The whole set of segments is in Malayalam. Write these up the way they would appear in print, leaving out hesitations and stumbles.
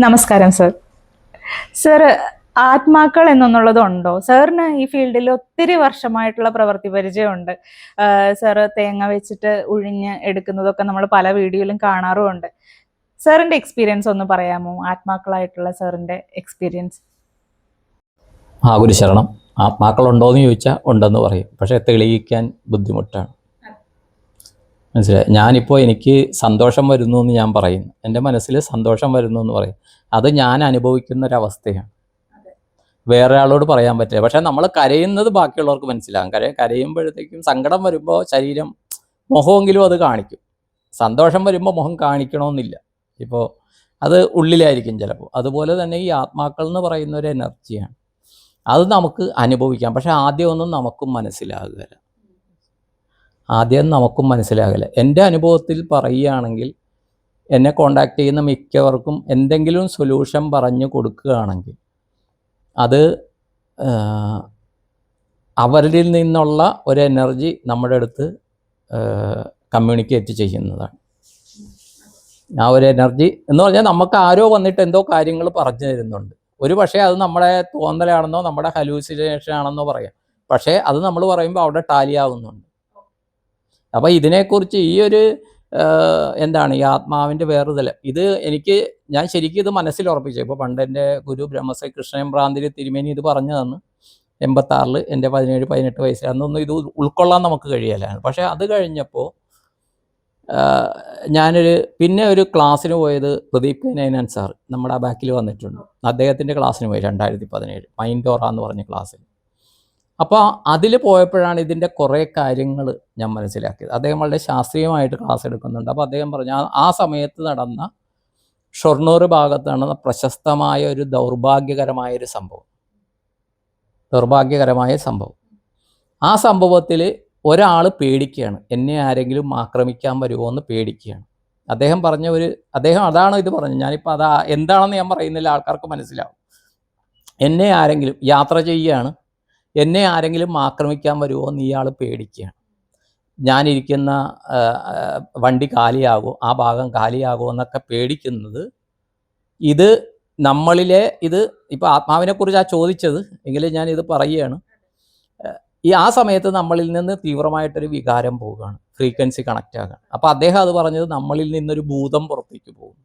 നമസ്കാരം സർ. സർ, ആത്മാക്കൾ എന്നുള്ളതുണ്ടോ? സാറിന് ഈ ഫീൽഡിൽ ഒത്തിരി വർഷമായിട്ടുള്ള പ്രവൃത്തി പരിചയമുണ്ട്. സാറ് തേങ്ങ വെച്ചിട്ട് ഉഴിഞ്ഞ് എടുക്കുന്നതൊക്കെ നമ്മൾ പല വീഡിയോയിലും കാണാറുമുണ്ട്. സാറിന്റെ എക്സ്പീരിയൻസ് ഒന്ന് പറയാമോ? ആത്മാക്കളായിട്ടുള്ള സാറിന്റെ എക്സ്പീരിയൻസ്. ഗുരുശരണം. ആത്മാക്കളുണ്ടോയെന്ന് ചോദിച്ചാൽ ഉണ്ടെന്ന് പറയും, പക്ഷേ തെളിയിക്കാൻ ബുദ്ധിമുട്ടാണ്. മനസ്സിലായി. ഞാനിപ്പോൾ എനിക്ക് സന്തോഷം വരുന്നു എന്ന് ഞാൻ പറയുന്നു, എൻ്റെ മനസ്സിൽ സന്തോഷം വരുന്നു എന്ന് പറയും. അത് ഞാൻ അനുഭവിക്കുന്ന ഒരവസ്ഥയാണ്, വേറെ ആളോട് പറയാൻ പറ്റില്ല. പക്ഷേ നമ്മൾ കരയുന്നത് ബാക്കിയുള്ളവർക്ക് മനസ്സിലാകും. കരയുമ്പോഴത്തേക്കും സങ്കടം വരുമ്പോൾ ശരീരം മുഖമെങ്കിലും അത് കാണിക്കും. സന്തോഷം വരുമ്പോൾ മുഖം കാണിക്കണമെന്നില്ല. ഇപ്പോൾ അത് ഉള്ളിലായിരിക്കും ചിലപ്പോൾ. അതുപോലെ തന്നെ ഈ ആത്മാക്കൾ എന്ന് പറയുന്ന ഒരു എനർജിയാണ്, അത് നമുക്ക് അനുഭവിക്കാം. പക്ഷേ ആദ്യമൊന്നും നമുക്കും മനസ്സിലാകില്ല. എൻ്റെ അനുഭവത്തിൽ പറയുകയാണെങ്കിൽ, എന്നെ കോണ്ടാക്ട് ചെയ്യുന്ന മിക്കവർക്കും എന്തെങ്കിലും സൊല്യൂഷൻ പറഞ്ഞു കൊടുക്കുകയാണെങ്കിൽ അത് അവരിൽ നിന്നുള്ള ഒരു എനർജി നമ്മുടെ അടുത്ത് കമ്മ്യൂണിക്കേറ്റ് ചെയ്യുന്നതാണ്. ആ ഒരു എനർജി എന്ന് പറഞ്ഞാൽ നമുക്ക് ആരോ വന്നിട്ട് എന്തോ കാര്യങ്ങൾ പറഞ്ഞു തരുന്നുണ്ട്. ഒരു പക്ഷേ അത് നമ്മുടെ തോന്നലാണെന്നോ നമ്മുടെ ഹലൂസിനേഷൻ ആണെന്നോ പറയാം. പക്ഷേ അത് നമ്മൾ പറയുമ്പോൾ അവിടെ ടാലിയാവുന്നുണ്ട്. അപ്പോൾ ഇതിനെക്കുറിച്ച് ഈ ഒരു എന്താണ് ഈ ആത്മാവിൻ്റെ വേറൊരു ഇത് ഞാൻ ശരിക്കും ഇത് മനസ്സിൽ ഉറപ്പിച്ചു. ഇപ്പോൾ പണ്ട് എൻ്റെ ഗുരു ബ്രഹ്മശ്രീ കൃഷ്ണയമ്പ്രാന്തിരി തിരുമേനി ഇത് പറഞ്ഞു തന്ന് 86 എൻ്റെ 17-18 വയസ്സിൽ. അന്നൊന്നും ഇത് ഉൾക്കൊള്ളാൻ നമുക്ക് കഴിയലാണ്. പക്ഷേ അത് കഴിഞ്ഞപ്പോൾ പിന്നെ ഒരു ക്ലാസ്സിന് പോയത് പ്രദീപ് നൈനാൻ സാർ നമ്മുടെ ആ ബാക്കിൽ വന്നിട്ടുണ്ട്. അദ്ദേഹത്തിൻ്റെ ക്ലാസ്സിന് പോയി 2017 മൈൻഡോറ എന്ന് പറഞ്ഞ ക്ലാസ്സിൽ. അപ്പോൾ അതിൽ പോയപ്പോഴാണ് ഇതിൻ്റെ കുറേ കാര്യങ്ങൾ ഞാൻ മനസ്സിലാക്കിയത്. അദ്ദേഹം വളരെ ശാസ്ത്രീയമായിട്ട് ക്ലാസ് എടുക്കുന്നുണ്ട്. അപ്പോൾ അദ്ദേഹം പറഞ്ഞു, ആ സമയത്ത് നടന്ന ഷൊർണൂർ ഭാഗത്ത് നടന്ന പ്രശസ്തമായ ഒരു ദൗർഭാഗ്യകരമായ സംഭവം. ആ സംഭവത്തിൽ ഒരാൾ പേടിക്കുകയാണ്, എന്നെ ആരെങ്കിലും ആക്രമിക്കാൻ വരുമോ എന്ന് പേടിക്കുകയാണ്. അദ്ദേഹം അതാണ് ഇത് പറഞ്ഞു. ഞാനിപ്പോൾ എന്താണെന്ന് ഞാൻ പറയുന്നില്ല, ആൾക്കാർക്ക് മനസ്സിലാവും. എന്നെ ആരെങ്കിലും യാത്ര ചെയ്യുകയാണ്, എന്നെ ആരെങ്കിലും ആക്രമിക്കാൻ വരുമോ എന്ന് ഇയാൾ പേടിക്കുകയാണ്. ഞാനിരിക്കുന്ന വണ്ടി കാലിയാകുമോ, ആ ഭാഗം കാലിയാകുമോ എന്നൊക്കെ പേടിക്കുന്നത്. ഇത് നമ്മളിലെ ഇപ്പോൾ ആത്മാവിനെക്കുറിച്ചാണ് ചോദിച്ചത് എങ്കിലും ഞാനിത് പറയുകയാണ്. ആ സമയത്ത് നമ്മളിൽ നിന്ന് തീവ്രമായിട്ടൊരു വികാരം പോവുകയാണ്, ഫ്രീക്വൻസി കണക്റ്റ് ആകുകയാണ്. അപ്പോൾ അദ്ദേഹം അത് പറഞ്ഞത് നമ്മളിൽ നിന്നൊരു ഭൂതം പുറത്തേക്ക് പോകും.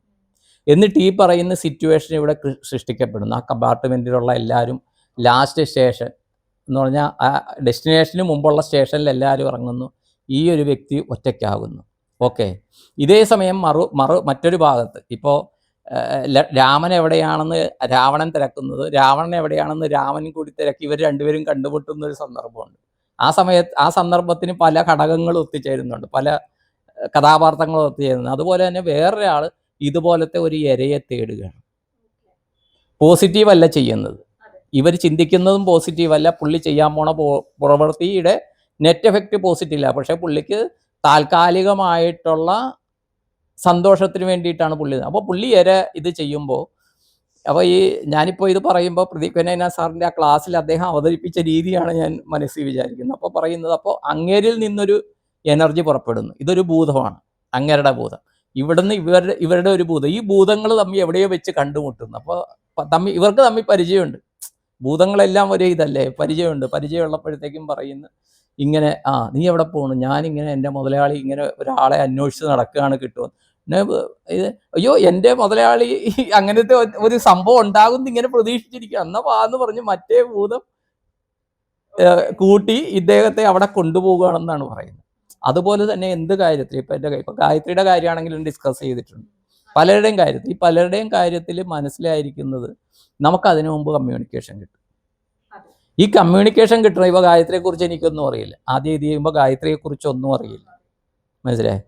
എന്നിട്ട് ഈ പറയുന്ന സിറ്റുവേഷൻ ഇവിടെ സൃഷ്ടിക്കപ്പെടുന്നു. ആ കമ്പാർട്ട്മെൻറ്റിലുള്ള എല്ലാവരും ലാസ്റ്റ് സ്റ്റേഷൻ എന്ന് പറഞ്ഞാൽ ആ ഡെസ്റ്റിനേഷന് മുമ്പുള്ള സ്റ്റേഷനിൽ എല്ലാവരും ഇറങ്ങുന്നു, ഈ ഒരു വ്യക്തി ഒറ്റയ്ക്കാകുന്നു. ഓക്കെ. ഇതേ സമയം മറ്റൊരു ഭാഗത്ത് ഇപ്പോൾ രാമൻ എവിടെയാണെന്ന് രാവണൻ തിരക്കുന്നത്, രാവണൻ എവിടെയാണെന്ന് രാമൻ കൂടി തിരക്കി ഇവർ രണ്ടുപേരും കണ്ടുമുട്ടുന്നൊരു സന്ദർഭമുണ്ട്. ആ സന്ദർഭത്തിന് പല ഘടകങ്ങളും ഒത്തുചേരുന്നുണ്ട്, പല കഥാപാത്രങ്ങളും ഒത്തുചേരുന്നു. അതുപോലെ തന്നെ വേറൊരാൾ ഇതുപോലത്തെ ഒരു ഇരയെ തേടുകയാണ്. പോസിറ്റീവ് അല്ല ചെയ്യുന്നത്, ഇവർ ചിന്തിക്കുന്നതും പോസിറ്റീവല്ല. പുള്ളി ചെയ്യാൻ പോണ പ്രവൃത്തിയുടെ നെറ്റ് എഫക്റ്റ് പോസിറ്റീവല്ല. പക്ഷേ പുള്ളിക്ക് താൽക്കാലികമായിട്ടുള്ള സന്തോഷത്തിന് വേണ്ടിയിട്ടാണ് അപ്പോൾ പുള്ളി ഇത് ചെയ്യുമ്പോൾ, അപ്പോൾ ഞാനിപ്പോൾ ഇത് പറയുമ്പോൾ പ്രദീപ് നൈനാൻ സാറിൻ്റെ ആ ക്ലാസ്സിൽ അദ്ദേഹം അവതരിപ്പിച്ച രീതിയാണ് ഞാൻ മനസ്സിൽ വിചാരിക്കുന്നത്. അപ്പോൾ പറയുന്നത്, അപ്പോൾ അങ്ങേരിൽ നിന്നൊരു എനർജി പുറപ്പെടുന്നു, ഇതൊരു ഭൂതമാണ്, അങ്ങേരുടെ ഭൂതം. ഇവിടുന്ന് ഇവരുടെ ഒരു ഭൂതം. ഈ ഭൂതങ്ങൾ തമ്മിൽ എവിടെയോ വെച്ച് കണ്ടുമുട്ടുന്നു. അപ്പോൾ ഇവർക്ക് തമ്മിൽ പരിചയമുണ്ട്. ഭൂതങ്ങളെല്ലാം ഒരേ ഇതല്ലേ, പരിചയമുള്ളപ്പോഴത്തേക്കും പറയുന്നു ഇങ്ങനെ, നീ എവിടെ പോകണം, ഞാനിങ്ങനെ എൻ്റെ മുതലാളി ഇങ്ങനെ ഒരാളെ അന്വേഷിച്ച് നടക്കുകയാണ്, കിട്ടുമോ. അയ്യോ എൻ്റെ മുതലാളി അങ്ങനത്തെ ഒരു സംഭവം ഉണ്ടാകുമെന്ന് ഇങ്ങനെ പ്രതീക്ഷിച്ചിരിക്കുക. എന്ന് പറഞ്ഞ് മറ്റേ ഭൂതം കൂട്ടി ഇദ്ദേഹത്തെ അവിടെ കൊണ്ടുപോകുകയാണെന്നാണ് പറയുന്നത്. അതുപോലെ തന്നെ എന്ത് കാര്യത്തിൽ ഇപ്പോൾ ഗായത്രിയുടെ കാര്യമാണെങ്കിലും ഡിസ്കസ് ചെയ്തിട്ടുണ്ട്. പലരുടെയും കാര്യത്തിൽ മനസ്സിലായിരിക്കുന്നത് നമുക്കതിനു മുമ്പ് കമ്മ്യൂണിക്കേഷൻ കിട്ടും. ഈ കമ്മ്യൂണിക്കേഷൻ കിട്ടണം. ഇപ്പോൾ ഗായത്രിയെക്കുറിച്ച് എനിക്കൊന്നും അറിയില്ല, ആദ്യം ഇത് ചെയ്യുമ്പോൾ ഗായത്രിയെക്കുറിച്ചൊന്നും അറിയില്ല, മനസ്സിലായി.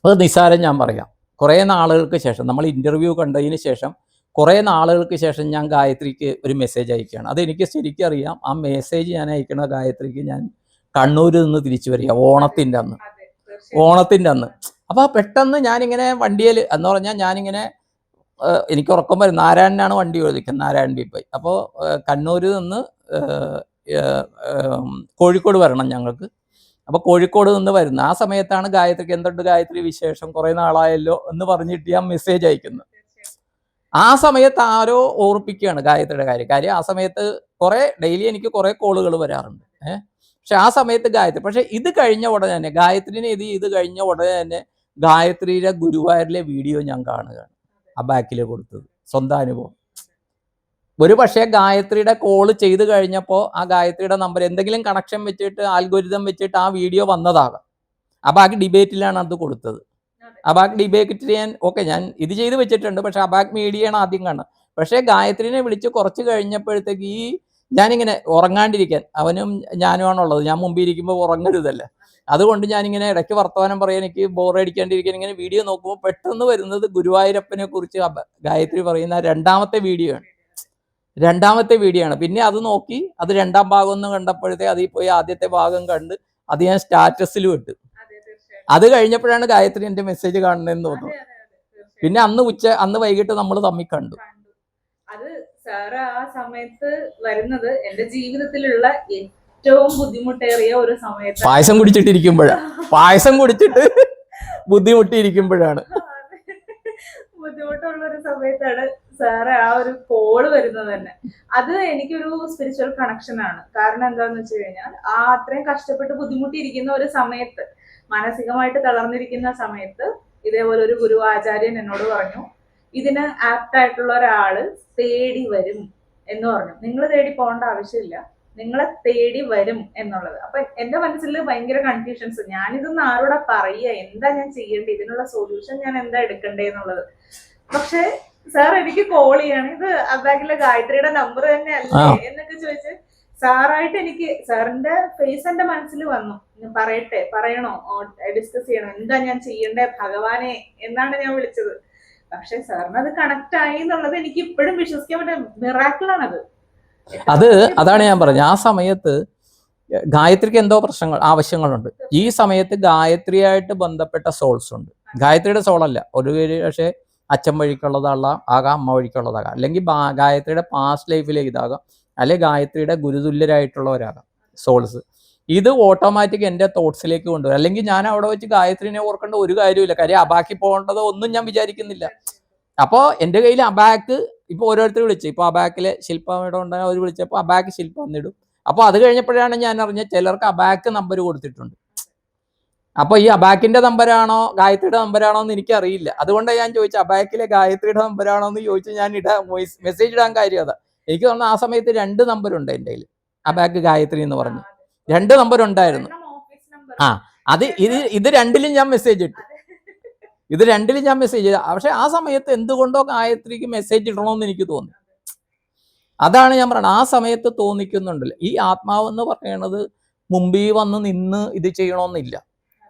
അത് നിസ്സാരം ഞാൻ പറയാം. കുറേ നാളുകൾക്ക് ശേഷം, നമ്മൾ ഇൻ്റർവ്യൂ കണ്ടതിന് ശേഷം കുറേ നാളുകൾക്ക് ശേഷം ഞാൻ ഗായത്രിക്ക് ഒരു മെസ്സേജ് അയക്കുകയാണ്. അതെനിക്ക് ശരിക്കും അറിയാം. ആ മെസ്സേജ് ഞാൻ അയക്കണ ഗായത്രിക്ക് ഞാൻ കണ്ണൂരിൽ നിന്ന് തിരിച്ചു വരിക ഓണത്തിൻ്റെ അന്ന്. അപ്പോൾ പെട്ടെന്ന് ഞാനിങ്ങനെ വണ്ടിയിൽ എന്ന് പറഞ്ഞാൽ ഞാനിങ്ങനെ എനിക്ക് ഉറക്കം വരും. നാരായണനാണ് വണ്ടി ഓടിക്കുന്നത്, നാരായൺ ബിബൈ. അപ്പോൾ കണ്ണൂരിൽ നിന്ന് കോഴിക്കോട് വരണം ഞങ്ങൾക്ക്. അപ്പോൾ കോഴിക്കോട് നിന്ന് വരുന്ന ആ സമയത്താണ് ഗായത്രിക്ക് എന്തുണ്ട് ഗായത്രി വിശേഷം, കുറേ നാളായല്ലോ എന്ന് പറഞ്ഞിട്ട് ഞാൻ മെസ്സേജ് അയക്കുന്നത്. ആ സമയത്ത് ആരോ ഓർപ്പിക്കുകയാണ് ഗായത്രിയുടെ കാര്യം. ആ സമയത്ത് ഡെയിലി എനിക്ക് കുറെ കോളുകൾ വരാറുണ്ട്. പക്ഷെ ആ സമയത്ത് ഗായത്രി, പക്ഷെ ഇത് കഴിഞ്ഞ ഉടനെ തന്നെ ഗായത്രിനെ ഇത് കഴിഞ്ഞ ഉടനെ തന്നെ ഗായത്രിയുടെ ഗുരുവായൂരിലെ വീഡിയോ ഞാൻ കാണുകയാണ്. ആ ബാക്കിൽ കൊടുത്തത് സ്വന്തം അനുഭവം. ഒരു പക്ഷേ ഗായത്രിയുടെ കോള് ചെയ്ത് കഴിഞ്ഞപ്പോൾ ആ ഗായത്രിയുടെ നമ്പർ എന്തെങ്കിലും കണക്ഷൻ വെച്ചിട്ട് ആൽഗോരിതം വെച്ചിട്ട് ആ വീഡിയോ വന്നതാകാം. ആ ബാക്കി ഡിബേറ്റിലാണ് അത് കൊടുത്തത്. അബാക് ഡിബേറ്റ് ചെയ്യാൻ ഞാൻ ഇത് ചെയ്ത് വെച്ചിട്ടുണ്ട്. പക്ഷെ അബാക് മീഡിയയാണ് ആദ്യം കാണുന്നത്. പക്ഷേ ഗായത്രിനെ വിളിച്ച് കുറച്ച് കഴിഞ്ഞപ്പോഴത്തേക്ക് ഞാനിങ്ങനെ ഉറങ്ങാണ്ടിരിക്കാൻ, അവനും ഞാനുമാണുള്ളത്, ഞാൻ മുമ്പിൽ ഇരിക്കുമ്പോൾ ഉറങ്ങരുതല്ലേ, അതുകൊണ്ട് ഞാനിങ്ങനെ ഇടയ്ക്ക് വർത്തമാനം പറയാൻ, എനിക്ക് ബോറടിക്കാണ്ടിരിക്കാൻ ഇങ്ങനെ വീഡിയോ നോക്കുമ്പോൾ പെട്ടെന്ന് വരുന്നത് ഗുരുവായൂരപ്പനെ കുറിച്ച് ഗായത്രി പറയുന്ന രണ്ടാമത്തെ വീഡിയോ ആണ്. പിന്നെ അത് നോക്കി അത് രണ്ടാം ഭാഗം ഒന്ന് കണ്ടപ്പോഴത്തേക്ക് അതിൽ പോയി ആദ്യത്തെ ഭാഗം കണ്ട് അത് ഞാൻ സ്റ്റാറ്റസിലും ഇട്ട്. അത് കഴിഞ്ഞപ്പോഴാണ് ഗായത്രി എൻ്റെ മെസ്സേജ് കാണുന്നതെന്ന് തോന്നുന്നു. പിന്നെ അന്ന് വൈകിട്ട് നമ്മൾ തമ്മിൽ കണ്ടു. അത് സാറ് ആ സമയത്ത് വരുന്നത് എന്റെ ജീവിതത്തിലുള്ള ഏറ്റവും ബുദ്ധിമുട്ടേറിയ ഒരു സമയത്ത്, പായസം കുടിച്ചിട്ട് ബുദ്ധിമുട്ടിയിരിക്കുമ്പോഴാണ്, ബുദ്ധിമുട്ടുള്ള ഒരു സമയത്താണ് സാറ് ആ ഒരു കോള് വരുന്നത് തന്നെ. അത് എനിക്കൊരു സ്പിരിച്വൽ കണക്ഷൻ ആണ്. കാരണം എന്താന്ന് വെച്ച് കഴിഞ്ഞാൽ അത്രയും കഷ്ടപ്പെട്ട് ബുദ്ധിമുട്ടിയിരിക്കുന്ന ഒരു സമയത്ത്, മാനസികമായിട്ട് തളർന്നിരിക്കുന്ന സമയത്ത് ഇതേപോലെ ഒരു ഗുരു ആചാര്യൻ എന്നോട് പറഞ്ഞു, ഇതിന് ആപ്റ്റ് ആയിട്ടുള്ള ഒരാള് തേടി വരും എന്ന് പറഞ്ഞു. നിങ്ങൾ തേടി പോകേണ്ട ആവശ്യമില്ല, നിങ്ങളെ തേടി വരും എന്നുള്ളത്. അപ്പൊ എന്റെ മനസ്സിൽ ഭയങ്കര കൺഫ്യൂഷൻസ്. ഞാനിതൊന്നും ആരോടാ പറയുക, എന്താ ഞാൻ ചെയ്യേണ്ടത്, ഇതിനുള്ള സൊല്യൂഷൻ ഞാൻ എന്താ എടുക്കണ്ടേ എന്നുള്ളത്. പക്ഷെ സാർ എനിക്ക് കോൾ ചെയ്യാണ്, ഇത് അബാക്കിലെ ഗായത്രിയുടെ നമ്പർ തന്നെ അല്ലേ എന്നൊക്കെ ചോദിച്ച് സാറായിട്ട് എനിക്ക് സാറിന്റെ ഫേസ് എന്റെ മനസ്സിൽ വന്നു. പറയണോ, ഡിസ്കസ് ചെയ്യണോ, എന്താ ഞാൻ ചെയ്യണ്ടേ ഭഗവാനെ എന്നാണ് ഞാൻ വിളിച്ചത്. പക്ഷെ സാറിന് അത് കണക്ട് ആയി എന്നുള്ളത് എനിക്ക് ഇപ്പോഴും വിശ്വസിക്കാൻ പറ്റുന്ന മിറാക്കിളാണത്. അതാണ് ഞാൻ പറഞ്ഞത്. ആ സമയത്ത് ഗായത്രിക്ക് എന്തോ ആവശ്യങ്ങളുണ്ട്. ഈ സമയത്ത് ഗായത്രിയായിട്ട് ബന്ധപ്പെട്ട സോൾസ് ഉണ്ട്. ഗായത്രിയുടെ സോളല്ല, ഒരു പക്ഷേ അച്ഛൻ വഴിക്കുള്ളതാകാം, അമ്മ വഴിക്കുള്ളതാകാം, അല്ലെങ്കിൽ ഗായത്രിയുടെ പാസ്റ്റ് ലൈഫിലേക്ക് ഇതാകാം, അല്ലെങ്കിൽ ഗായത്രിയുടെ ഗുരുതുല്യരായിട്ടുള്ളവരാകാം സോൾസ്. ഇത് ഓട്ടോമാറ്റിക് എൻ്റെ തോട്ട്സിലേക്ക് കൊണ്ടുവരും. അല്ലെങ്കിൽ ഞാൻ അവിടെ വെച്ച് ഗായത്രിനെ ഓർക്കേണ്ട ഒരു കാര്യമില്ല. കാര്യം അബാക്കി പോകേണ്ടതോ ഒന്നും ഞാൻ വിചാരിക്കുന്നില്ല. അപ്പോൾ എൻ്റെ കയ്യിൽ അബാക്ക് ഇപ്പോൾ ഓരോരുത്തർ വിളിച്ചു. ഇപ്പോൾ അബാക്കിലെ ശില്പ മേഡം ഉണ്ടായ അവർ വിളിച്ചപ്പോൾ അബാക്ക് ശില്പ വന്നിടും. അപ്പോൾ അത് കഴിഞ്ഞപ്പോഴാണ് ഞാൻ അറിഞ്ഞത് ചിലർക്ക് അബാക്ക് നമ്പർ കൊടുത്തിട്ടുണ്ട്. അപ്പോൾ ഈ അബാക്കിന്റെ നമ്പരാണോ ഗായത്രിയുടെ നമ്പരാണോ എന്ന് എനിക്കറിയില്ല. അതുകൊണ്ടാണ് ഞാൻ ചോദിച്ചത് അബാക്കിലെ ഗായത്രിയുടെ നമ്പരാണോ എന്ന് ചോദിച്ചു. ഞാൻ മെസ്സേജ് ഇടാൻ കാര്യം അതാ. എനിക്ക് തോന്നുന്നു ആ സമയത്ത് 2 നമ്പറുണ്ട് എൻ്റെ കയ്യിൽ. അബാക്ക് ഗായത്രി എന്ന് പറഞ്ഞു 2 നമ്പർ ഉണ്ടായിരുന്നു. ഇത് രണ്ടിലും ഞാൻ മെസ്സേജ് ഇട്ടു. പക്ഷെ ആ സമയത്ത് എന്തുകൊണ്ടോ ഗായത്രിക്ക് മെസ്സേജ് ഇടണമെന്ന് എനിക്ക് തോന്നി. അതാണ് ഞാൻ പറയുന്നത്. ആ സമയത്ത് തോന്നിക്കുന്നുണ്ടല്ലോ, ഈ ആത്മാവെന്ന് പറയുന്നത് മുമ്പിൽ വന്ന് നിന്ന് ഇത് ചെയ്യണമെന്നില്ല.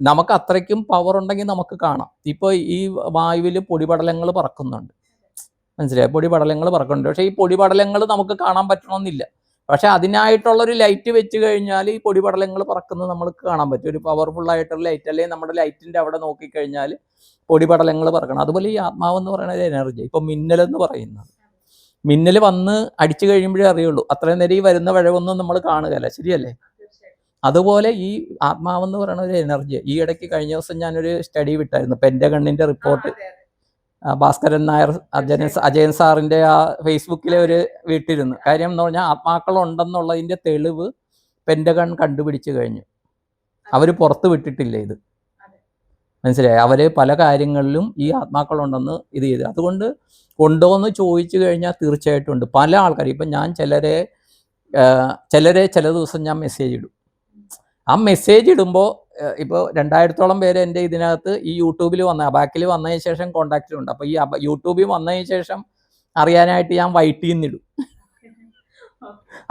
നമുക്ക് അത്രയ്ക്കും പവർ ഉണ്ടെങ്കിൽ നമുക്ക് കാണാം. ഇപ്പോൾ ഈ വായുവിൽ പൊടിപടലങ്ങൾ പറക്കുന്നുണ്ട്, മനസ്സിലായി, പൊടിപടലങ്ങൾ പറക്കുന്നുണ്ട്. പക്ഷേ ഈ പൊടിപടലങ്ങൾ നമുക്ക് കാണാൻ പറ്റണമെന്നില്ല. പക്ഷെ അതിനായിട്ടുള്ളൊരു ലൈറ്റ് വെച്ച് കഴിഞ്ഞാൽ ഈ പൊടിപടലങ്ങൾ പറക്കുന്നത് നമ്മൾക്ക് കാണാൻ പറ്റും. ഒരു പവർഫുൾ ആയിട്ടുള്ള ലൈറ്റ്, അല്ലെങ്കിൽ നമ്മുടെ ലൈറ്റിൻ്റെ അവിടെ നോക്കിക്കഴിഞ്ഞാൽ പൊടിപടലങ്ങൾ പറക്കണം. അതുപോലെ ഈ ആത്മാവെന്ന് പറയുന്നത് എനർജി. ഇപ്പോൾ മിന്നലെന്ന് പറയുന്നത്, മിന്നൽ വന്ന് അടിച്ചു കഴിയുമ്പോഴേ അറിയുള്ളൂ. അത്രയും നേരം ഈ വരുന്ന വഴവൊന്നും നമ്മൾ കാണുകയല്ല, ശരിയല്ലേ? അതുപോലെ ഈ ആത്മാവെന്ന് പറയുന്ന ഒരു എനർജി. ഈ ഇടയ്ക്ക് കഴിഞ്ഞ ദിവസം ഞാനൊരു സ്റ്റഡി വിട്ടായിരുന്നു, പെൻറ്റഗണിൻ്റെ റിപ്പോർട്ട്. ഭാസ്കരൻ നായർ, അജയൻ സാറിൻ്റെ ആ ഫേസ്ബുക്കിലെ ഒരു വീട്ടിരുന്നു. കാര്യം എന്ന് പറഞ്ഞാൽ ആത്മാക്കളുണ്ടെന്നുള്ളതിൻ്റെ തെളിവ് പെൻറ്റഗൺ കണ്ടുപിടിച്ച് കഴിഞ്ഞു. അവർ പുറത്ത് വിട്ടിട്ടില്ല ഇത്, മനസ്സിലായി. അവർ പല കാര്യങ്ങളിലും ഈ ആത്മാക്കളുണ്ടെന്ന് ഇത് ചെയ്ത്. അതുകൊണ്ട് ഉണ്ടോ എന്ന് ചോദിച്ചു കഴിഞ്ഞാൽ തീർച്ചയായിട്ടും ഉണ്ട്. പല ആൾക്കാരും, ഇപ്പം ഞാൻ ചിലരെ ചില ദിവസം ഞാൻ മെസ്സേജ് ഇടും. ആ മെസ്സേജ് ഇടുമ്പോൾ ഇപ്പോൾ 2000-ഓളം പേര് എൻ്റെ ഇതിനകത്ത് ഈ യൂട്യൂബിൽ അബാക്കിൽ വന്നതിന് ശേഷം കോൺടാക്റ്റിലുണ്ട്. അപ്പോൾ ഈ യൂട്യൂബിൽ വന്നതിന് ശേഷം അറിയാനായിട്ട് ഞാൻ വൈറ്റിൽ നിന്നിടും.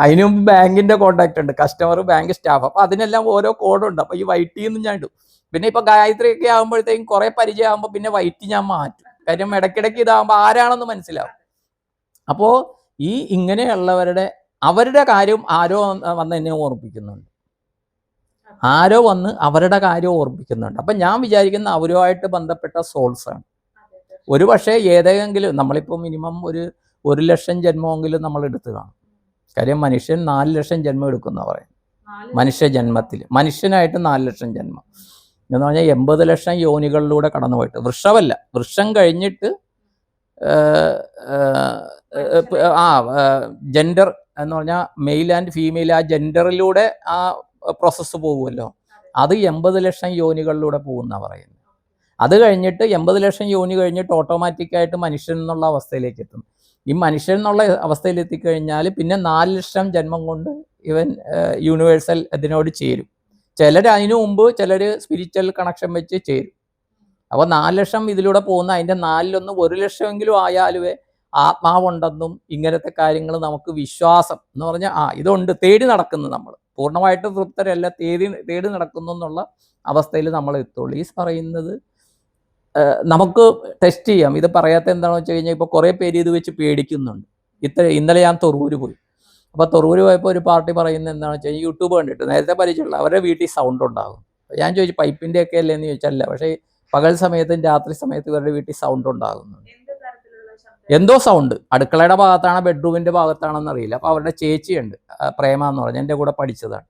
അതിന് മുമ്പ് ബാങ്കിൻ്റെ കോൺടാക്റ്റ് ഉണ്ട്, കസ്റ്റമർ, ബാങ്ക് സ്റ്റാഫ്. അപ്പോൾ അതിനെല്ലാം ഓരോ കോഡുണ്ട്. അപ്പോൾ ഈ വൈറ്റിൽ നിന്ന് ഞാൻ ഇടും. പിന്നെ ഇപ്പോൾ ഗായത്രിയൊക്കെ ആകുമ്പോഴത്തേക്കും കുറേ പരിചയം ആകുമ്പോൾ പിന്നെ വൈറ്റ് ഞാൻ മാറ്റും. കാര്യം ഇടയ്ക്കിടയ്ക്ക് ഇതാകുമ്പോൾ ആരാണെന്ന് മനസ്സിലാവും. അപ്പോൾ ഈ അവരുടെ കാര്യം ആരോ വന്ന് എന്നെ ഓർമ്മിപ്പിക്കുന്നുണ്ട്, അവരുടെ കാര്യം ഓർമ്മിക്കുന്നുണ്ട്. അപ്പം ഞാൻ വിചാരിക്കുന്ന അവരുമായിട്ട് ബന്ധപ്പെട്ട സോൾസാണ്. ഒരു പക്ഷേ ഏതെങ്കിലും നമ്മളിപ്പോൾ മിനിമം ഒരു 1,00,000 ജന്മമെങ്കിലും നമ്മൾ എടുത്ത് കാണും. കാര്യം മനുഷ്യൻ 4 ലക്ഷം ജന്മം എടുക്കുന്ന പറയും. മനുഷ്യനായിട്ട് 4 ലക്ഷം ജന്മം എന്ന് പറഞ്ഞാൽ 80 ലക്ഷം യോനികളിലൂടെ കടന്നു പോയിട്ട്. വൃക്ഷം കഴിഞ്ഞിട്ട് ജെൻഡർ എന്ന് പറഞ്ഞാൽ മെയിൽ ആൻഡ് ഫീമെയിൽ, ആ ജെൻഡറിലൂടെ ആ പ്രോസസ്സ് പോകുമല്ലോ, അത് 80 ലക്ഷം യോനികളിലൂടെ പോകുന്ന പറയുന്നത്. അത് കഴിഞ്ഞിട്ട് 80 ലക്ഷം യോനി കഴിഞ്ഞിട്ട് ഓട്ടോമാറ്റിക്കായിട്ട് മനുഷ്യൻ എന്നുള്ള അവസ്ഥയിലേക്ക് എത്തും. ഈ മനുഷ്യൻ എന്നുള്ള അവസ്ഥയിൽ എത്തിക്കഴിഞ്ഞാൽ പിന്നെ 4 ലക്ഷം ജന്മം കൊണ്ട് ഇവൻ യൂണിവേഴ്സൽ ഇതിനോട് ചേരും. ചിലർ അതിനു മുമ്പ് ചിലർ സ്പിരിച്വൽ കണക്ഷൻ വെച്ച് ചേരും. അപ്പോൾ 4 ലക്ഷം ഇതിലൂടെ പോകുന്ന അതിൻ്റെ 4ലൊന്ന് 1 ലക്ഷമെങ്കിലും ആയാലുവേ ആത്മാവുണ്ടെന്നും ഇങ്ങനത്തെ കാര്യങ്ങൾ നമുക്ക് വിശ്വാസം എന്ന് പറഞ്ഞാൽ ഇതുണ്ട്, തേടി നടക്കുന്നു. നമ്മൾ പൂർണ്ണമായിട്ട് തൃപ്തരല്ല, തേടി നടക്കുന്നു എന്നുള്ള അവസ്ഥയിൽ നമ്മൾ എത്തുള്ളൂ. ഈ പറയുന്നത് നമുക്ക് ടെസ്റ്റ് ചെയ്യാം. ഇത് പറയാത്ത എന്താണെന്ന് വെച്ച് കഴിഞ്ഞാൽ ഇപ്പോൾ കുറേ പേര് ഇത് വെച്ച് പേടിക്കുന്നുണ്ട്. ഇന്നലെ ഞാൻ തൊറൂര് പോയി. അപ്പോൾ തൊറൂര് പോയപ്പോൾ ഒരു പാർട്ടി പറയുന്നത് എന്താണെന്ന് വെച്ച് കഴിഞ്ഞാൽ യൂട്യൂബ് കണ്ടിട്ട് നേരത്തെ പരിചയമുള്ള അവരുടെ വീട്ടിൽ സൗണ്ട് ഉണ്ടാകും. ഞാൻ ചോദിച്ചു പൈപ്പിൻ്റെ ഒക്കെ അല്ലേ എന്ന് ചോദിച്ചല്ല, പക്ഷേ പകൽ സമയത്തും രാത്രി സമയത്തും ഇവരുടെ വീട്ടിൽ സൗണ്ട് ഉണ്ടാകുന്നുണ്ട്. എന്തോ സൗണ്ട് അടുക്കളയുടെ ഭാഗത്താണോ ബെഡ്റൂമിൻ്റെ ഭാഗത്താണെന്ന് അറിയില്ല. അപ്പോൾ അവരുടെ ചേച്ചിയുണ്ട്, പ്രേമ എന്ന് പറഞ്ഞാൽ എൻ്റെ കൂടെ പഠിച്ചതാണ്.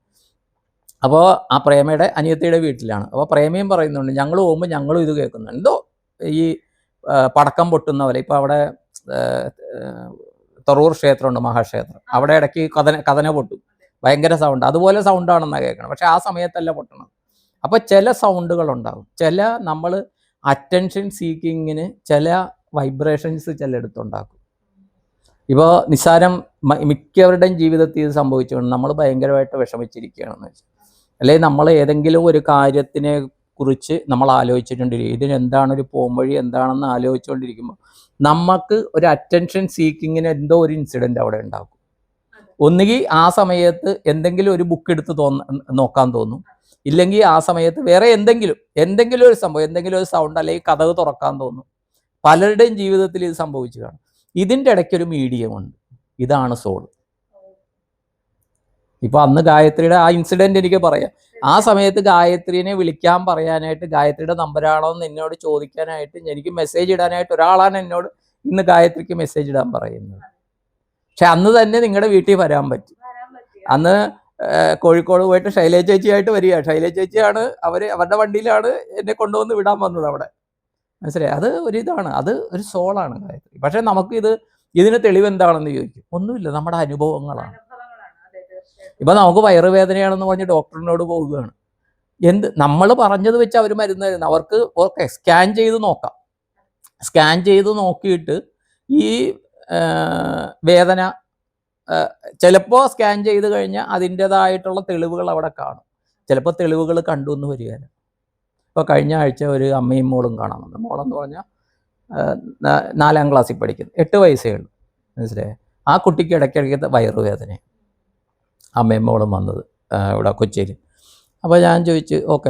അപ്പോൾ ആ പ്രേമയുടെ അനിയത്തിയുടെ വീട്ടിലാണ്. അപ്പോൾ പ്രേമയും പറയുന്നുണ്ട് ഞങ്ങൾ പോകുമ്പോൾ ഞങ്ങളും ഇത് കേൾക്കുന്നുണ്ട്, എന്തോ ഈ പടക്കം പൊട്ടുന്ന പോലെ. ഇപ്പോൾ അവിടെ തൊറൂർ ക്ഷേത്രമുണ്ട്, മഹാക്ഷേത്രം, അവിടെ ഇടയ്ക്ക് കഥന പൊട്ടും, ഭയങ്കര സൗണ്ട്, അതുപോലെ സൗണ്ടാണെന്നാണ് കേൾക്കണം. പക്ഷേ ആ സമയത്തല്ല പൊട്ടണം. അപ്പോൾ ചില സൗണ്ടുകൾ ഉണ്ടാകും, ചില നമ്മൾ അറ്റൻഷൻ സീക്കിങ്ങിന് ചില വൈബ്രേഷൻസ് ചിലയിടത്തുണ്ടാക്കും. ഇപ്പോൾ നിസ്സാരം മിക്കവരുടെയും ജീവിതത്തിൽ ഇത് സംഭവിച്ചുകൊണ്ട് നമ്മൾ ഭയങ്കരമായിട്ട് വിഷമിച്ചിരിക്കുകയാണെന്ന് വെച്ചാൽ, അല്ലെങ്കിൽ നമ്മൾ ഏതെങ്കിലും ഒരു കാര്യത്തിനെ കുറിച്ച് നമ്മൾ ആലോചിച്ചിട്ടുണ്ടിരിക്കും, ഇതിനെന്താണ് ഒരു പോംവഴി എന്താണെന്ന് ആലോചിച്ചുകൊണ്ടിരിക്കുമ്പോൾ നമുക്ക് ഒരു അറ്റൻഷൻ സീക്കിങ്ങിന് എന്തോ ഒരു ഇൻസിഡൻറ്റ് അവിടെ ഉണ്ടാകും. ഒന്നുകിൽ ആ സമയത്ത് എന്തെങ്കിലും ഒരു ബുക്ക് എടുത്ത് നോക്കാൻ തോന്നും, ഇല്ലെങ്കിൽ ആ സമയത്ത് വേറെ എന്തെങ്കിലും ഒരു സംഭവം, എന്തെങ്കിലും ഒരു സൗണ്ട് അല്ലെങ്കിൽ കഥക് തുറക്കാൻ തോന്നും. പലരുടെയും ജീവിതത്തിൽ ഇത് സംഭവിച്ചു കാണും. ഇതിൻ്റെ ഇടയ്ക്കൊരു മീഡിയമുണ്ട്, ഇതാണ് സോൾ. ഇപ്പോൾ അന്ന് ഗായത്രിയുടെ ആ ഇൻസിഡൻറ്റ് എനിക്ക് പറയാം. ആ സമയത്ത് ഗായത്രിനെ വിളിക്കാൻ പറയാനായിട്ട്, ഗായത്രിയുടെ നമ്പരാണോ എന്ന് എന്നോട് ചോദിക്കാനായിട്ട്, എനിക്ക് മെസ്സേജ് ഇടാനായിട്ട് ഒരാളാണ് എന്നോട് ഇന്ന് ഗായത്രിക്ക് മെസ്സേജ് ഇടാൻ പറയുന്നത്. പക്ഷെ അന്ന് തന്നെ നിങ്ങളുടെ വീട്ടിൽ വരാൻ പറ്റി. അന്ന് കോഴിക്കോട് പോയിട്ട് ശൈലജ ചേച്ചിയായിട്ട് വരിക. ശൈലജ ചേച്ചിയാണ് അവരുടെ വണ്ടിയിലാണ് എന്നെ കൊണ്ടുവന്ന് വിടാൻ വന്നത് അവിടെ. മനസ്സിലായി? അത് ഒരിതാണ്, അത് ഒരു സോളാണ് ഗായത്രി. പക്ഷേ ഇതിന് തെളിവ് എന്താണെന്ന് ചോദിക്കും. ഒന്നുമില്ല, നമ്മുടെ അനുഭവങ്ങളാണ്. ഇപ്പം നമുക്ക് വയറുവേദനയാണെന്ന് പറഞ്ഞ് ഡോക്ടറിനോട് പോവുകയാണ്. നമ്മൾ പറഞ്ഞത് വെച്ച് അവർ മരുന്ന് തരുന്നു. അവർക്ക് ഓക്കെ സ്കാൻ ചെയ്ത് നോക്കാം. സ്കാൻ ചെയ്ത് നോക്കിയിട്ട് ഈ വേദന ചിലപ്പോൾ സ്കാൻ ചെയ്ത് കഴിഞ്ഞാൽ അതിൻ്റേതായിട്ടുള്ള തെളിവുകൾ അവിടെ കാണും. ചിലപ്പോൾ തെളിവുകൾ കണ്ടു എന്ന് വരികയില്ല. ഇപ്പോൾ കഴിഞ്ഞ ആഴ്ച ഒരു അമ്മയും മോളും കാണാൻ വന്നു. മോളെന്ന് പറഞ്ഞാൽ 4ാം ക്ലാസ്സിൽ പഠിക്കുന്നു, 8 വയസ്സേ ഉള്ളൂ. മനസ്സിലായേ? ആ കുട്ടിക്ക് ഇടയ്ക്കിടയ്ക്ക് വയറുവേദന, അമ്മയും മോളും വന്നത് ഇവിടെ കൊച്ചിയിൽ. അപ്പോൾ ഞാൻ ചോദിച്ചു ഓക്കെ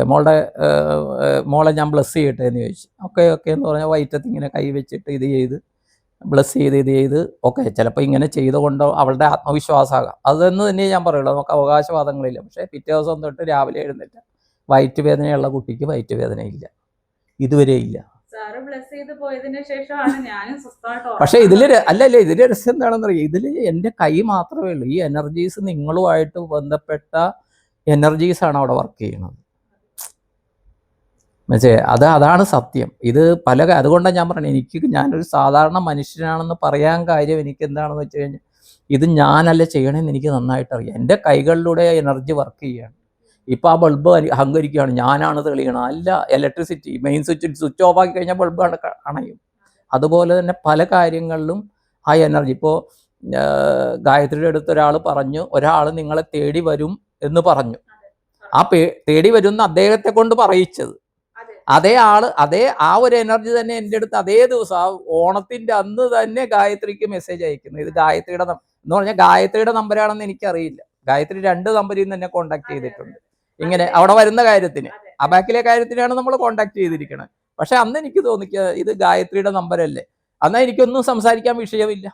മോളെ ഞാൻ ബ്ലസ് ചെയ്യട്ടെ എന്ന് ചോദിച്ചു. ഓക്കെ എന്ന് പറഞ്ഞാൽ വയറ്റത്ത് ഇങ്ങനെ കൈ വെച്ചിട്ട് ഇത് ചെയ്ത് ബ്ലസ് ചെയ്ത് ഓക്കെ. ചിലപ്പോൾ ഇങ്ങനെ ചെയ്തുകൊണ്ടോ അവളുടെ ആത്മവിശ്വാസമാകാം, അതെന്ന് തന്നെ ഞാൻ പറയുള്ളൂ. നമുക്ക് അവകാശവാദങ്ങളില്ല. പക്ഷേ പിറ്റേ ദിവസം തൊട്ട് രാവിലെ എഴുന്നേറ്റ് വയറ്റ് വേദനയുള്ള കുട്ടിക്ക് വയറ്റ് വേദന ഇല്ല, ഇതുവരെ ഇല്ല. പക്ഷേ ഇതിൽ രഹസ്യം എന്താണെന്ന് അറിയാം. ഇതിൽ എൻ്റെ കൈ മാത്രമേ ഉള്ളൂ. ഈ എനർജീസ് നിങ്ങളുമായിട്ട് ബന്ധപ്പെട്ട എനർജീസാണ് അവിടെ വർക്ക് ചെയ്യുന്നത്. അതാണ് സത്യം. ഇത് അതുകൊണ്ടാണ് ഞാൻ പറഞ്ഞത്, ഞാനൊരു സാധാരണ മനുഷ്യനാണെന്ന് പറയാൻ കാര്യം എനിക്ക് എന്താണെന്ന് വെച്ച് കഴിഞ്ഞാൽ, ഇത് ഞാനല്ല ചെയ്യണമെന്ന് എനിക്ക് നന്നായിട്ട് അറിയാം. എൻ്റെ കൈകളിലൂടെ എനർജി വർക്ക് ചെയ്യുകയാണ്. ഇപ്പോൾ ആ ബൾബ് അഹങ്കരിക്കുകയാണ്, ഞാനാണ് തെളിയണം. അല്ല, ഇലക്ട്രിസിറ്റി മെയിൻ സ്വിച്ച് ഓഫ് ആക്കി കഴിഞ്ഞാൽ ബൾബ് അണയും. അതുപോലെ തന്നെ പല കാര്യങ്ങളിലും ആ എനർജി. ഇപ്പോൾ ഗായത്രിയുടെ അടുത്ത് ഒരാൾ നിങ്ങളെ തേടി വരും എന്ന് പറഞ്ഞു. തേടി വരും എന്ന് അദ്ദേഹത്തെ കൊണ്ട് പറയിച്ചത് ആ ഒരു എനർജി തന്നെ എൻ്റെ അടുത്ത് അതേ ദിവസം, ആ ഓണത്തിൻ്റെ അന്ന് തന്നെ ഗായത്രിക്ക് മെസ്സേജ് അയക്കുന്നു. ഇത് ഗായത്രിയുടെ എന്ന് പറഞ്ഞാൽ ഗായത്രിയുടെ നമ്പരാണെന്ന് എനിക്കറിയില്ല. ഗായത്രി 2 നമ്പറിൽ നിന്ന് എന്നെ കോണ്ടാക്ട് ചെയ്തിട്ടുണ്ട്. ഇങ്ങനെ അവിടെ വരുന്ന കാര്യത്തിന്, ആ ബാക്കിലെ കാര്യത്തിനാണ് നമ്മൾ കോണ്ടാക്ട് ചെയ്തിരിക്കുന്നത്. പക്ഷെ അന്ന് എനിക്ക് തോന്നിക്കുക ഇത് ഗായത്രിയുടെ നമ്പരല്ലേ. എന്നാൽ എനിക്കൊന്നും സംസാരിക്കാൻ വിഷയമില്ല,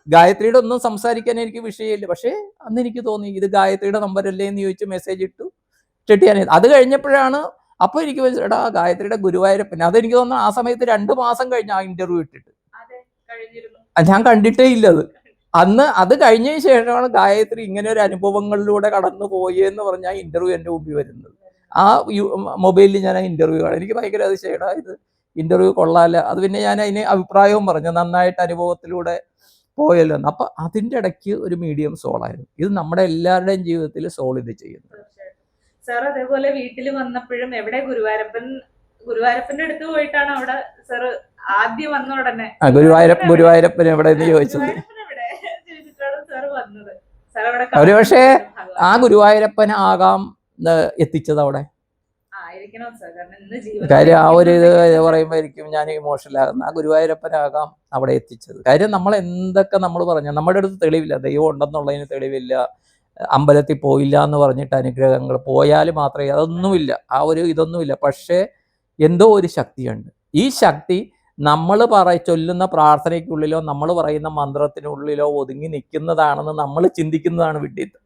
ഗായത്രിയുടെ ഒന്നും സംസാരിക്കാൻ എനിക്ക് വിഷയമില്ല. പക്ഷേ അന്ന് എനിക്ക് തോന്നി ഇത് ഗായത്രിയുടെ നമ്പരല്ലേ എന്ന് ചോദിച്ച് മെസ്സേജ് ഇട്ടിട്ട് ഞാൻ അത് കഴിഞ്ഞപ്പോഴാണ് അപ്പോൾ എനിക്ക് എടാ ഗായത്രിയുടെ ഗുരുവായൂരപ്പൻ. അതെനിക്ക് തോന്നുന്നു ആ സമയത്ത് 2 മാസം കഴിഞ്ഞ് ആ ഇന്റർവ്യൂ ഇട്ടിട്ട് ഞാൻ കണ്ടിട്ടേ ഇല്ല അന്ന്. അത് കഴിഞ്ഞതിന് ശേഷമാണ് ഗായത്രി ഇങ്ങനെ ഒരു അനുഭവങ്ങളിലൂടെ കടന്നു പോയി എന്ന് പറഞ്ഞാൽ ഇന്റർവ്യൂ എൻ്റെ മുമ്പിൽ വരുന്നത്. ആ മൊബൈലിൽ ഞാൻ ആ ഇന്റർവ്യൂ കാണാം. എനിക്ക് ഭയങ്കര അതിശയടാ, ഇത് ഇന്റർവ്യൂ കൊള്ളാല്ല. അത് പിന്നെ ഞാൻ അതിന് അഭിപ്രായവും പറഞ്ഞു, നന്നായിട്ട് അനുഭവത്തിലൂടെ പോയല്ലോ എന്ന്. അപ്പൊ അതിൻ്റെ ഇടയ്ക്ക് ഒരു മീഡിയം സോളായിരുന്നു. ഇത് നമ്മുടെ എല്ലാവരുടെയും ജീവിതത്തിൽ സോൾ ഇത് ചെയ്യുന്നു. സാർ അതേപോലെ വീട്ടിൽ വന്നപ്പോഴും എവിടെ ഗുരുവായൂരപ്പന്റെ അടുത്ത് പോയിട്ടാണ് അവിടെ സാർ ആദ്യം വന്ന ഉടനെ ഗുരുവായൂരപ്പൻ എവിടെയെന്ന് ചോദിച്ചത്. ഒരുപക്ഷെ ആ ഗുരുവായൂരപ്പനാകാം എത്തിച്ചത് അവിടെ. കാര്യം ആ ഒരു ഇത് പറയുമ്പോഴായിരിക്കും ഞാൻ ഇമോഷണൽ ആകുന്നത്. ആ ഗുരുവായൂരപ്പനാകാം അവിടെ എത്തിച്ചത്. കാര്യം നമ്മൾ എന്തൊക്കെ നമ്മൾ പറഞ്ഞു, നമ്മുടെ അടുത്ത് തെളിവില്ല, ദൈവം ഉണ്ടെന്നുള്ളതിന് തെളിവില്ല, അമ്പലത്തിൽ പോയില്ല എന്ന് പറഞ്ഞിട്ട് അനുഗ്രഹങ്ങൾ പോയാൽ മാത്രമേ, അതൊന്നുമില്ല, ആ ഒരു ഇതൊന്നുമില്ല. പക്ഷേ എന്തോ ഒരു ശക്തിയുണ്ട്. ഈ ശക്തി നമ്മൾ ചൊല്ലുന്ന പ്രാർത്ഥനയ്ക്കുള്ളിലോ നമ്മൾ പറയുന്ന മന്ത്രത്തിനുള്ളിലോ ഒതുങ്ങി നിൽക്കുന്നതാണെന്ന് നമ്മൾ ചിന്തിക്കുന്നതാണ് വിഡ്ഢിത്തം.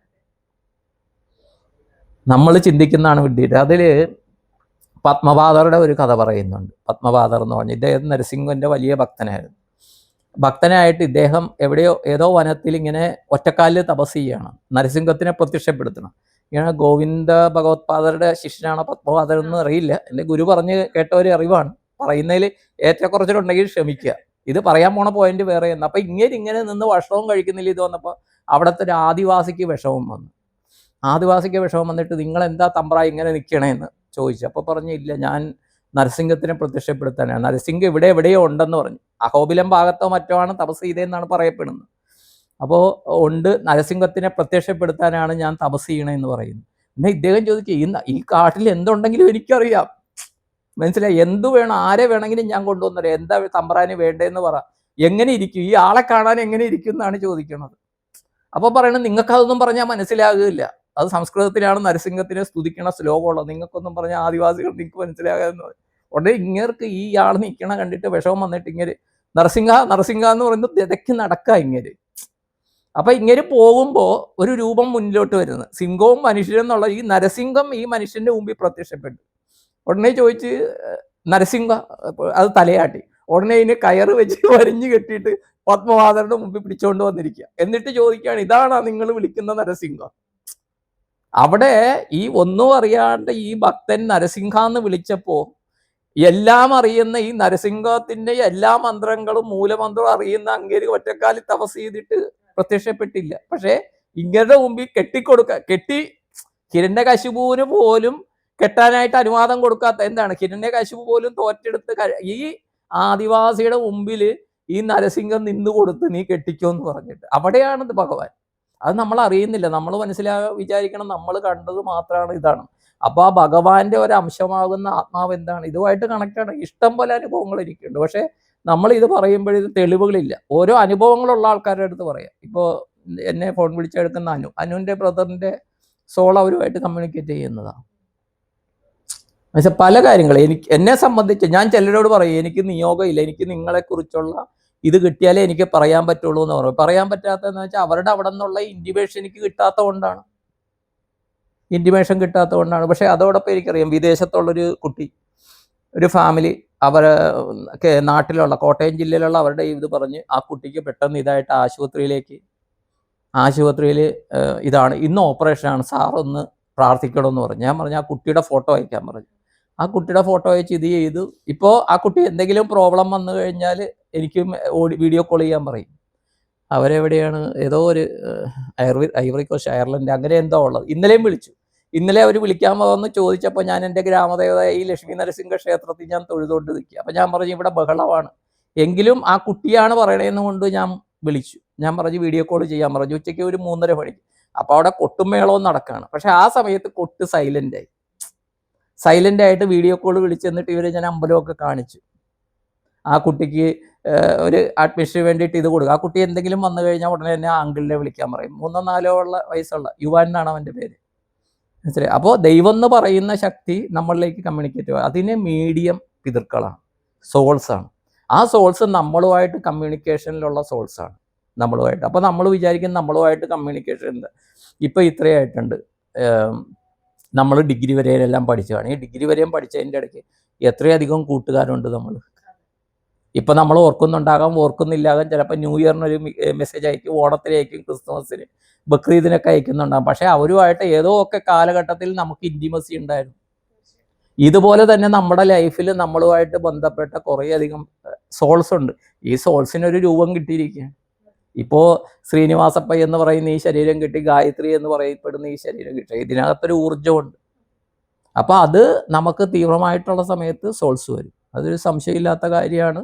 അതിൽ പത്മപാദറുടെ ഒരു കഥ പറയുന്നുണ്ട്. പത്മപാദർ എന്ന് പറഞ്ഞ് ഇദ്ദേഹം നരസിംഹന്റെ വലിയ ഭക്തനായിട്ട് ഇദ്ദേഹം ഏതോ വനത്തിൽ ഇങ്ങനെ ഒറ്റക്കാലിൽ തപസ് ചെയ്യുകയാണ്. നരസിംഹത്തിനെ പ്രത്യക്ഷപ്പെടുത്തണം. ഇങ്ങനെ ഗോവിന്ദ ഭഗവത്പാദരുടെ ശിഷ്യനാണ് പത്മപാദർ എന്ന് അറിയില്ല, എൻ്റെ ഗുരു പറഞ്ഞ് കേട്ട ഒരു അറിവാണ്. പറയുന്നതിൽ ഏറ്റക്കുറച്ചിലുണ്ടെങ്കിൽ ക്ഷമിക്കുക. ഇത് പറയാൻ പോണ പോയിന്റ് വേറെ. അപ്പൊ ഇങ്ങനെ നിന്ന് ഭക്ഷണവും കഴിക്കുന്നില്ല. ഇത് വന്നപ്പോൾ അവിടുത്തെ ഒരു ആദിവാസിക്ക് വിഷമം വന്നിട്ട് നിങ്ങൾ എന്താ തമ്പ്ര ഇങ്ങനെ നിൽക്കണേന്ന് ചോദിച്ചു. അപ്പോൾ പറഞ്ഞു, ഇല്ല, ഞാൻ നരസിംഹത്തിനെ പ്രത്യക്ഷപ്പെടുത്താനാണ്. നരസിംഹം എവിടെയോ ഉണ്ടെന്ന് പറഞ്ഞു. അഹോബിലം ഭാഗത്തോ മറ്റോ ആണ് തപസ് ചെയ്തതെന്നാണ് പറയപ്പെടുന്നത്. അപ്പോൾ നരസിംഹത്തിനെ പ്രത്യക്ഷപ്പെടുത്താനാണ് ഞാൻ തപസ് ചെയ്യണമെന്ന് പറയുന്നു. പിന്നെ ഇദ്ദേഹം ചോദിച്ചു, ഈ കാട്ടിൽ എന്തുണ്ടെങ്കിലും എനിക്കറിയാം, മനസ്സിലായി, എന്തു വേണം, ആരെ വേണമെങ്കിലും ഞാൻ കൊണ്ടുവന്നറിയാം, എന്താ തമ്പ്രാന് വേണ്ടതെന്ന് പറ, എങ്ങനെ ഇരിക്കും, ഈ ആളെ കാണാൻ എങ്ങനെ ഇരിക്കും എന്നാണ് ചോദിക്കുന്നത്. അപ്പോൾ പറയണത്, നിങ്ങൾക്കതൊന്നും പറഞ്ഞാൽ മനസ്സിലാകില്ല, അത് സംസ്കൃതത്തിലാണ് നരസിംഹത്തിനെ സ്തുതിക്കണ ശ്ലോകമുള്ളത്, നിങ്ങൾക്കൊന്നും പറഞ്ഞാൽ ആദിവാസികൾ നിങ്ങൾക്ക് മനസ്സിലാകാമെന്ന് പറയും. ഉടനെ ഇങ്ങേർക്ക് ഈ ആൾ നിൽക്കണ കണ്ടിട്ട് വിഷമം വന്നിട്ട് ഇങ്ങനെ നരസിംഹ എന്ന് പറയുന്നത് തിരക്കി നടക്കുക ഇങ്ങനെ. അപ്പൊ ഇങ്ങനെ പോകുമ്പോൾ ഒരു രൂപം മുന്നിലോട്ട് വരുന്നത്, സിംഹവും മനുഷ്യരും എന്നുള്ള ഈ നരസിംഹം ഈ മനുഷ്യന്റെ മുമ്പിൽ പ്രത്യക്ഷപ്പെട്ടു. ഉടനെ ചോദിച്ച് നരസിംഹ അത് തലയാട്ടി. ഉടനെ ഇതിന് കയറ് വെച്ച് വരിഞ്ഞു കെട്ടിയിട്ട് പത്മപാദരുടെ മുമ്പിൽ പിടിച്ചുകൊണ്ട് വന്നിരിക്കുക. എന്നിട്ട് ചോദിക്കുകയാണ്, ഇതാണോ നിങ്ങൾ വിളിക്കുന്ന നരസിംഹം? അവിടെ ഈ ഒന്നും അറിയാണ്ട് ഈ ഭക്തൻ നരസിംഹ എന്ന് വിളിച്ചപ്പോ എല്ലാം അറിയുന്ന ഈ നരസിംഹത്തിന്റെ എല്ലാ മന്ത്രങ്ങളും മൂലമന്ത്രവും അറിയുന്ന അങ്ങേര് ഒറ്റക്കാലിൽ തപസ് ചെയ്തിട്ട് പ്രത്യക്ഷപ്പെട്ടില്ല. പക്ഷെ ഇങ്ങരുടെ മുമ്പിൽ കെട്ടി ഹിരണ്യകശിപുവിന് പോലും കെട്ടാനായിട്ട് അനുവാദം കൊടുക്കാത്ത, എന്താണ്, ഹിരണ്യകശിപു പോലും തോറ്റെടുത്ത് ഈ ആദിവാസിയുടെ മുമ്പിൽ ഈ നരസിംഹം നിന്ന് കൊടുത്ത് നീ കെട്ടിക്കോ എന്ന് പറഞ്ഞിട്ട്. അവിടെയാണിത് ഭഗവാൻ. അത് നമ്മൾ അറിയുന്നില്ല, നമ്മൾ വിചാരിക്കണം നമ്മൾ കണ്ടത് മാത്രമാണ് ഇതാണ്. അപ്പൊ ആ ഭഗവാന്റെ ഒരു അംശമാകുന്ന ആത്മാവ് എന്താണ്, ഇതുമായിട്ട് കണക്റ്റാണ്. ഇഷ്ടം പോലെ അനുഭവങ്ങൾ എനിക്കുണ്ട്. പക്ഷെ നമ്മൾ ഇത് പറയുമ്പോഴത് തെളിവുകളില്ല. ഓരോ അനുഭവങ്ങളുള്ള ആൾക്കാരുടെ അടുത്ത് പറയാം. ഇപ്പോൾ എന്നെ ഫോൺ വിളിച്ചെടുക്കുന്ന അനുവിൻ്റെ ബ്രദറിന്റെ സോൾ അവരുമായിട്ട് കമ്മ്യൂണിക്കേറ്റ് ചെയ്യുന്നതാണ്. പക്ഷെ പല കാര്യങ്ങൾ എന്നെ സംബന്ധിച്ച് ഞാൻ ചിലരോട് പറയും, എനിക്ക് നിയോഗമില്ല, എനിക്ക് നിങ്ങളെക്കുറിച്ചുള്ള ഇത് കിട്ടിയാലേ എനിക്ക് പറയാൻ പറ്റുള്ളൂ എന്ന് പറയും. പറയാൻ പറ്റാത്തതെന്ന് വെച്ചാൽ അവരുടെ അവിടെ നിന്നുള്ള ഇൻറ്റിമേഷൻ എനിക്ക് കിട്ടാത്തതുകൊണ്ടാണ്. പക്ഷെ അതോടൊപ്പം എനിക്കറിയാം, വിദേശത്തുള്ളൊരു കുട്ടി, ഒരു ഫാമിലി, നാട്ടിലുള്ള കോട്ടയം ജില്ലയിലുള്ള അവരുടെ ഇത് പറഞ്ഞ് ആ കുട്ടിക്ക് പെട്ടെന്ന് ഇതായിട്ട് ആശുപത്രിയിൽ ഇതാണ്, ഇന്ന് ഓപ്പറേഷനാണ്, സാറൊന്ന് പ്രാർത്ഥിക്കണമെന്ന് പറഞ്ഞു. ഞാൻ പറഞ്ഞു, ആ കുട്ടിയുടെ ഫോട്ടോ അയക്കാൻ പറഞ്ഞു. ആ കുട്ടിയുടെ ഫോട്ടോ അയച്ച് ഇത് ചെയ്തു. ഇപ്പോൾ ആ കുട്ടി എന്തെങ്കിലും പ്രോബ്ലം വന്നു കഴിഞ്ഞാൽ എനിക്ക് വീഡിയോ കോൾ ചെയ്യാൻ പറയും. അവരെവിടെയാണ്, ഏതോ ഒരു ഐവറി കോസ്റ്റ്, അയർലൻഡ്, അങ്ങനെ എന്തോ ഉള്ളത്. ഇന്നലെയും വിളിച്ചു. ഇന്നലെ അവർ വിളിക്കാൻ പോകുമെന്ന് ചോദിച്ചപ്പോൾ ഞാൻ എൻ്റെ ഗ്രാമദേവതയായ ഈ ലക്ഷ്മി നരസിംഹ ക്ഷേത്രത്തിൽ ഞാൻ തൊഴുതുകൊണ്ട് നിൽക്കുക. അപ്പം ഞാൻ പറഞ്ഞു, ഇവിടെ ബഹളമാണ്, എങ്കിലും ആ കുട്ടിയാണ് പറയണതെന്ന് കൊണ്ട് ഞാൻ വിളിച്ചു. ഞാൻ പറഞ്ഞു വീഡിയോ കോൾ ചെയ്യാൻ പറഞ്ഞു. ഉച്ചയ്ക്ക് ഒരു 3:30 മണിക്ക്. അപ്പോൾ അവിടെ കൊട്ടും മേളവും നടക്കുകയാണ്. പക്ഷെ ആ സമയത്ത് കൊട്ട് സൈലൻ്റ് ആയിട്ട് വീഡിയോ കോൾ വിളിച്ചെന്നിട്ട് ഇവരെ ഞാൻ അമ്പലമൊക്കെ കാണിച്ചു. ആ കുട്ടിക്ക് ഒരു അഡ്മിഷന് വേണ്ടിയിട്ട് ഇത് കൊടുക്കുക. ആ കുട്ടി എന്തെങ്കിലും വന്നു കഴിഞ്ഞാൽ ഉടനെ തന്നെ ആ അങ്കിളിനെ വിളിക്കാൻ പറയും. 3-4 വയസ്സുള്ള യുവാൻ എന്നാണ് അവൻ്റെ പേര്. മനസ്സിലായി? അപ്പോൾ ദൈവം എന്ന് പറയുന്ന ശക്തി നമ്മളിലേക്ക് കമ്മ്യൂണിക്കേറ്റ് ചെയ്യുക. അതിന് മീഡിയം പിതൃക്കളാണ്, സോൾസാണ്. ആ സോൾസ് നമ്മളുമായിട്ട് കമ്മ്യൂണിക്കേഷനിലുള്ള സോൾസാണ് നമ്മളുമായിട്ട്. അപ്പോൾ നമ്മൾ വിചാരിക്കും നമ്മളുമായിട്ട് കമ്മ്യൂണിക്കേഷൻ ഉണ്ട്. ഇപ്പോൾ ഇത്രയായിട്ടുണ്ട്, നമ്മൾ ഡിഗ്രി വരെയെല്ലാം പഠിച്ചതാണ്. ഈ ഡിഗ്രി വരെയും പഠിച്ചതിൻ്റെ ഇടയ്ക്ക് എത്രയധികം കൂട്ടുകാരുണ്ട് നമ്മൾ. ഇപ്പം നമ്മൾ ഓർക്കുന്നില്ലാകാം. ചിലപ്പോൾ ന്യൂ ഇയറിനൊരു മെസ്സേജ് അയക്കും, ഓണത്തിന് അയക്കും, ക്രിസ്മസിന്, ബക്രീദിനൊക്കെ അയക്കുന്നുണ്ടാകും. പക്ഷേ അവരുമായിട്ട് ഏതോ ഒക്കെ കാലഘട്ടത്തിൽ നമുക്ക് ഇൻറ്റിമസി ഉണ്ടായിരുന്നു. ഇതുപോലെ തന്നെ നമ്മുടെ ലൈഫിൽ നമ്മളുമായിട്ട് ബന്ധപ്പെട്ട കുറേയധികം സോൾസ് ഉണ്ട്. ഈ സോൾസിനൊരു രൂപം കിട്ടിയിരിക്കുകയാണ്. ഇപ്പോൾ ശ്രീനിവാസപ്പ എന്ന് പറയുന്ന ഈ ശരീരം കിട്ടി, ഗായത്രി എന്ന് പറയപ്പെടുന്ന ഈ ശരീരം കിട്ടി, ഇതിനകത്തൊരു ഊർജ്ജമുണ്ട്. അപ്പോൾ അത് നമുക്ക് തീവ്രമായിട്ടുള്ള സമയത്ത് സോൾസ് വരും, അതൊരു സംശയമില്ലാത്ത കാര്യമാണ്.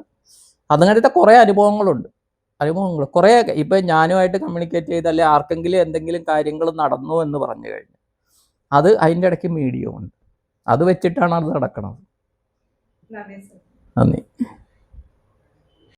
അങ്ങനത്തെ കുറേ അനുഭവങ്ങളുണ്ട്. കുറേ ഇപ്പം ഞാനുമായിട്ട് കമ്മ്യൂണിക്കേറ്റ് ചെയ്ത് അല്ലെ ആർക്കെങ്കിലും എന്തെങ്കിലും കാര്യങ്ങൾ നടന്നു എന്ന് പറഞ്ഞു കഴിഞ്ഞാൽ അത് അതിൻ്റെ ഇടയ്ക്ക് മീഡിയമുണ്ട്, അത് വെച്ചിട്ടാണ് അത് നടക്കുന്നത്. നന്ദി.